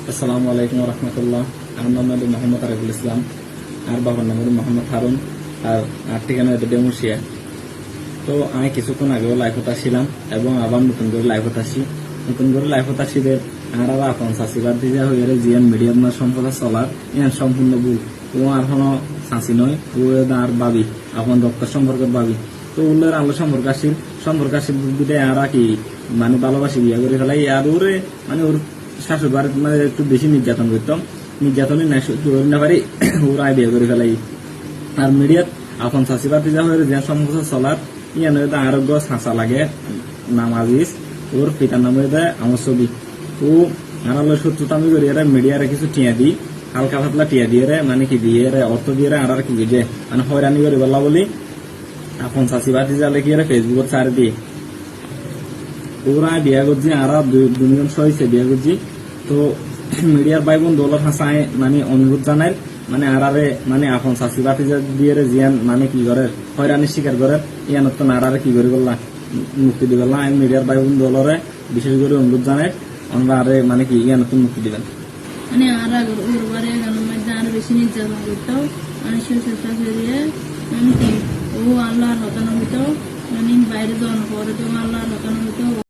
আসসালামু আলাইকুম রহমতুল্লাহ। আমার নাম হলো মোহাম্মদ আরিফুল ইসলাম, আর বাবার নাম হলো মোহাম্মদ হারুন, আর ঠিকানা হলো ডেমুশিয়া। তো আমি কিছুক্ষণ আগেও লাইফত আসছিলাম এবং আবার নতুন করে লাইফত আসছি। নতুন করে লাইফত আসিদের আর আপন চাষিবার দিয়ে হয়ে জিয়ান মিডিয়াম না সম্পদা চলার ইয়ান সম্পূর্ণ ভুল। ও আর কোনো চাষি নয়, ও আর বাবি আপন রক্ত সম্পর্কের বাবি। তো উল্লের আলো সম্পর্ক আসছিল বুদ্ধিতে আর কি মানে ভালোবাসি বিয়া করে ফেলাই। আর ওরে মানে ওর শাশুড় বাড়িতে মানে একটু বেশি নির্যাতন করতাম, নির্যাতনই না সহ্য করি না পারি, ওরা বিয়ে করে ফেলাই। আর মিডিয়াত আপন চাষি বাতি যা হয়ে যে সম্পর্ক চলার ইয়ান আরোগ্য ছাঁচা লাগে নামাজিস। ওর পিতার নাম হয়ে দেয় আমার ছবি। ও আনালো শত্রুতামি করি এরা মিডিয়ারে কিছু টিয়া দিই, হালকা পাতলা টিয়া দিয়ে রে মানে কি দিয়ে রে অর্থ দিয়ে রে আর কি বুঝে মানে হয়রানি করে বললা বলি আপন চাষি বাতি জালে কি ফেসবুকের ছাড় দিয়ে ওরা বিয়া করছি আর দুজন সহিছে বিয়া করছি। তো মিডিয়ার ভাই বোন দৌলত হাসায় মানে অনুরোধ জানায় মানে আরারে মানে আপন চাষি বাতি দিয়ে জিয়ান মানে কি করে হয়রানি স্বীকার করে ইয়ানত তো আরারে কি করে বললা মুক্তি দিবেন না। আমি মিডিয়ার ভাই বোন দলরে বিশেষ করে অনুরোধ জানাই আমরা আরে মানে কি ইয়ানত মুক্তি দিবেন। মানে আর ওরবারে গানের মধ্যে আরো বেশি নির্যাতন করতো মানুষের চেষ্টা করিয়ে মানে কি ও আল্লাহর হতানো হইতো মানে বাইরে যাওয়ার পরে তো আল্লাহর হতানো হইতো।